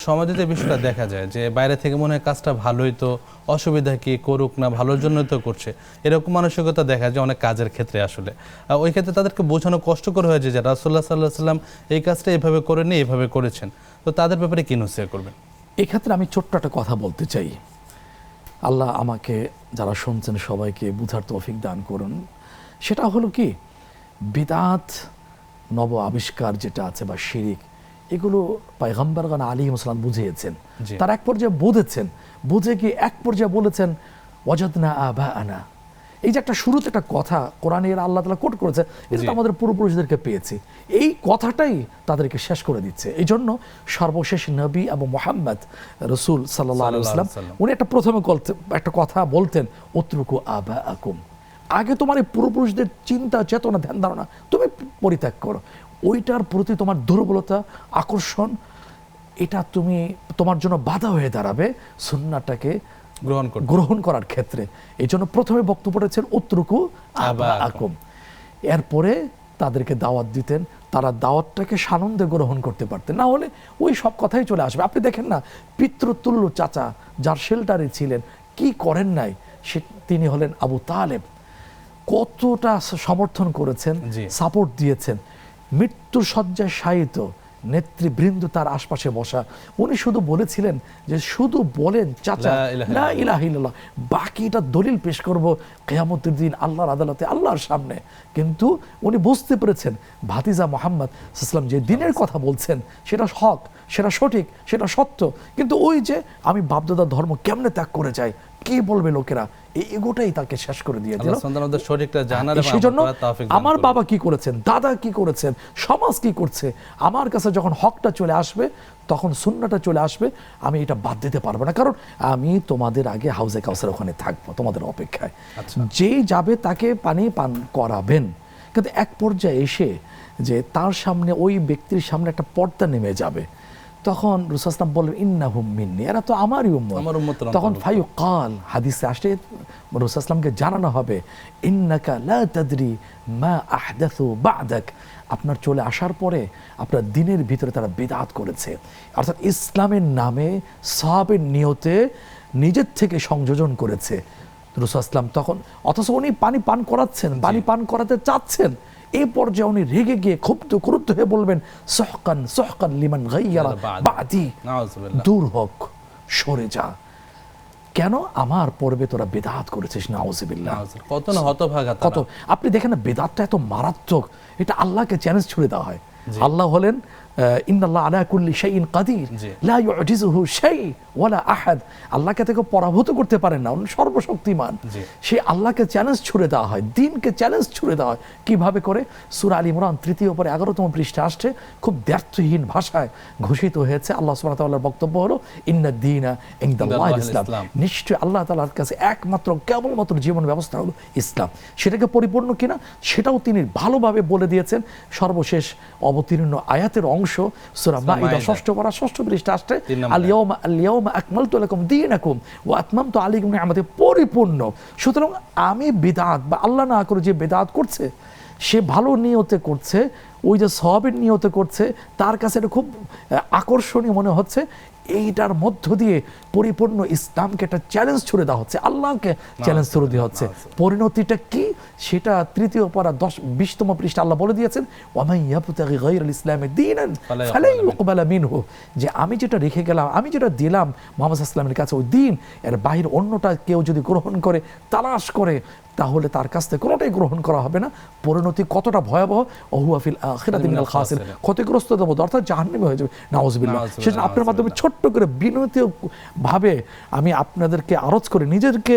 সমাজে যে বিষয়টা দেখা যায় যে বাইরে থেকে মনে হয় কাজটা ভালোই, তো অসুবিধা কি, করুক না, ভালোর জন্যই তো করছে, এরকম মানসিকতা দেখা যায় অনেক কাজের ক্ষেত্রে। আসলে ওই ক্ষেত্রে তাদেরকে বোঝানো কষ্টকর হয়ে যায় যে রাসূলুল্লাহ সাল্লাল্লাহু আলাইহি সাল্লাম এই কাজটা এভাবে করেননি, এভাবে করেছেন। তো তাদের ব্যাপারে কি নসিহত করবেন? এক্ষেত্রে আমি ছোট্ট একটা কথা বলতে চাই। আল্লাহ আমাকে যারা শুনছেন সবাইকে বুঝার তৌফিক দান করুন। সেটা হলো কি, বিদআত নব আবিষ্কার যেটা আছে বা শিরিক, এগুলো পয়গম্বরগণ আলাইহিস সালাম বুঝিয়েছেন। তার এক পর্যায়ে বুঝেছেন, বুঝে কি এক পর্যায়ে বলেছেন ওয়াজাদনা আবাআনা। এই যে একটা শুরুতে একটা কথা কোরআনের আল্লাহ তাআলা কোট করেছে, এটা তো আমাদের পূর্বপুরুষদেরকে পেয়েছি, এই কথাটাই তাদেরকে শেষ করে দিচ্ছে। এই জন্য সর্বশেষ নবী আবু মুহাম্মদ রাসূল সাল্লাল্লাহু আলাইহি ওয়াসাল্লাম উনি একটা প্রথমে একটা কথা বলতেন, উতরুকু আবাআকুম। আগে তোমার এই পূর্বপুরুষদের চিন্তা চেতনা ধ্যান ধারণা তুমি পরিত্যাগ করো, ওইটার প্রতি তোমার দুর্বলতা আকর্ষণ এটা তুমি তোমার জন্য বাধা হয়ে দাঁড়াবে সুন্নাহটাকে গ্রহণ করার ক্ষেত্রে। এই জন্য প্রথমে বক্তব্য করেছেন উতরুকু আবাআকুম। এরপরে তাদেরকে দাওয়াত দিতেন, তারা দাওয়াতটাকে সানন্দে গ্রহণ করতে পারতেন, না হলে ওই সব কথাই চলে আসবে। আপনি দেখেন না, পিতৃতুল্য চাচা যার শেল্টারে ছিলেন, কি করেন নাই, তিনি হলেন আবু তালেব। কতটা সমর্থন করেছেন, সাপোর্ট দিয়েছেন। মৃত্যুর শয্যায় শায়িত নেতৃবৃন্দ তার আশপাশে বসা, উনি শুধু বলেছিলেন যে শুধু বলেন চাচা লা ইলাহা ইল্লাল্লাহ, বাকিটা দলিল পেশ করব কিয়ামতের দিন আল্লাহর আদালতে, আল্লাহর সামনে। কিন্তু উনি বুঝতে পেরেছেন ভাতিজা মুহাম্মদ সাল্লাল্লাহু আলাইহি ওয়াসাল্লাম যে দিনের কথা বলছেন সেটা হক, সেটা সঠিক, সেটা সত্য, কিন্তু ওই যে আমি বাপদাদার ধর্ম কেমনে ত্যাগ করে যাই, কি বলবে লোকেরা, এই এগোটাই তাকে শেষ করে দিয়ে দিল। সেজন্য আমার বাবা কি করেছেন, দাদা কি করেছেন, সমাজ কি করছে, আমার কাছে যখন হকটা চলে আসবে, তখন সুন্নাহটা চলে আসবে, আমি এটা বাদ দিতে পারবো না। কারণ আমি তোমাদের আগে হাউজে কাউসার ওখানে থাকবো তোমাদের অপেক্ষায়। যেই যাবে তাকে পানি পান করাবেন। কিন্তু এক পর্যায়ে এসে যে তার সামনে ওই ব্যক্তির সামনে একটা পর্দা নেমে যাবে, তখন রাসূল সাল্লাল্লাহু আলাইহি ওয়াসাল্লাম বললেন ইন্নাহুম মিন্নি, এরা তো আমারই উম্মত। তখন ফায়ুকাল, হাদিসে আসে রাসূল সাল্লাল্লাহু আলাইহি ওয়াসাল্লামকে জানানো হবে ইন্নাকা লা তাদরি মা আহদাসু বা'দাক, আপনার চলে আসার পরে আপনার দিনের ভিতরে তারা বিদআত করেছে, অর্থাৎ ইসলামের নামে সাহাবের নিয়তে নিজের থেকে সংযোজন করেছে রাসূল সাল্লাল্লাহু আলাইহি ওয়াসাল্লাম। তখন অথচ উনি পানি পান করাচ্ছেন, পানি পান করাতে চাচ্ছেন, এই পর্যায়ে উনি রেগে গিয়ে ক্রুদ্ধ হয়ে বলবেন সুহকান সুহকান লিমান গায়্যারা বাদি, দূর হোক, সরে যা, কেন আমার পর্বে তোরা বিদআত করেছিস। নাউযুবিল্লাহ। কত না হতভাগা কত। আপনি দেখেন না, বিদআতটা এত মারাত্মক, এটা আল্লাহকে চ্যালেঞ্জ ছুড়ে দেওয়া হয়। আল্লাহ হলেন ইন্নাল্লাহ আলা কুল্লি শাইইন কাদির লা ইউজিজুহু শাই ওয়ালা আহাদ। আল্লাহকে থেকে পরাভূত করতে পারেন না, উনি সর্বশক্তিমান। সেই আল্লাহকে চ্যালেঞ্জ ছুড়ে দেওয়া হয়, দ্বীনকে চ্যালেঞ্জ ছুড়ে দেওয়া হয়। কিভাবে করে? সূরা আল ইমরান 3 পরে 11তম পৃষ্ঠা আসছে, খুব দ্ব্যর্থহীন ভাষায় ঘোষিত হয়েছে। আল্লাহ সুবহানাহু ওয়া তাআলার বক্তব্য হলো ইন্নাদ দীনা ইনদাল্লাহিল ইসলাম, নিশ্চয় আল্লাহ তাআলার কাছে একমাত্র কেবলমাত্র জীবন ব্যবস্থা হলো ইসলাম। সেটাকে পরিপূর্ণ কিনা সেটাও তিনি ভালোভাবে বলে দিয়েছেন। সর্বশেষ অবতীর্ণ আয়াতের অংশ সূরা মাইদা 6 পারা 6 পৃষ্ঠা আসছে, আল ইয়াউমা আকমালতু লাকুম দীনাকুম ওয়া আতমামতু আলাইকুম নি'মাতি, পরিপূর্ণ। সুতরাং আমি বিদআত বা আল্লাহ না করে যে বিদআত করছে, সে ভালো নিয়তে করছে, ওই যে সওয়াবের নিয়তে করছে, তার কাছে এটা খুব আকর্ষণীয় মনে হচ্ছে। এইটার মধ্য দিয়ে পরিপূর্ণ ইসলামকে একটা চ্যালেঞ্জ ছুড়ে দেওয়া হচ্ছে, আল্লাহকে চ্যালেঞ্জ ছুড়ে দেওয়া হচ্ছে। পরিণতিটা কি সেটা 3 পারা 20তম পৃষ্ঠা আল্লাহ বলে দিয়েছেন, ওয়ামান ইয়াবতাগি গায়রাল ইসলামি দীনান ফালা ইউকবালা মিনহু, যে আমি যেটা রেখে গেলাম, আমি যেটা দিলাম মুহাম্মদ সাল্লাল্লাহু আলাইহি ওয়াসাল্লামের কাছে, ওই দিন এর বাহির অন্যটা কেউ যদি গ্রহণ করে, তালাশ করে, তাহলে তার কাছ থেকে কোনোটাই গ্রহণ করা হবে না। পরিণতি কতটা ভয়াবহ, ওহুয়া ফিল আখিরাতি মিনাল খাসিরিন, ক্ষতিগ্রস্ত দেব, অর্থাৎ জাহান্নামী হয়ে যাবে। নাউযুবিল্লাহ। সেজন্য আপনার মাধ্যমে ছোট্ট করে বিনতীভাবে আমি আপনাদেরকে আরজ করে, নিজেদেরকে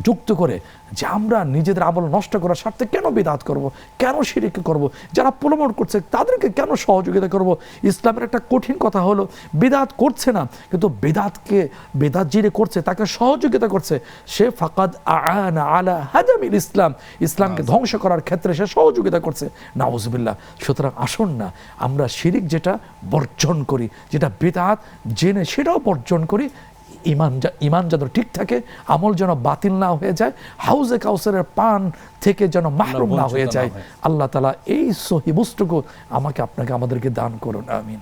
যুক্ত করে, যে আমরা নিজেদের আমল নষ্ট করার স্বার্থে কেন বিদআত করব, কেন শিরক করব, যারা প্রলোভন করছে তাদেরকে কেন সহযোগিতা করব। ইসলামের একটা কঠিন কথা হলো, বিদআত করছে না, কিন্তু বিদআত যিনি করছে তাকে সহযোগিতা করছে, সে ফাকাদ আ'আনা আলা হাদামিল ইসলাম, ইসলামকে ধ্বংস করার ক্ষেত্রে সে সহযোগিতা করছে। নাউযুবিল্লাহ। সুতরাং আসুন না আমরা শিরক যেটা বর্জন করি, যেটা বিদআত জেনে সেটাও বর্জন করি। ইমান যেন ঠিক থাকে, আমল যেন বাতিল না হয়ে যায়, হাউজে কাউসারের পান থেকে যেন মাহরুম না হয়ে যায়। আল্লাহ তাআলা এই সহিহ বুঝটুকু আমাকে আপনাকে আমাদেরকে দান করুন। আমিন।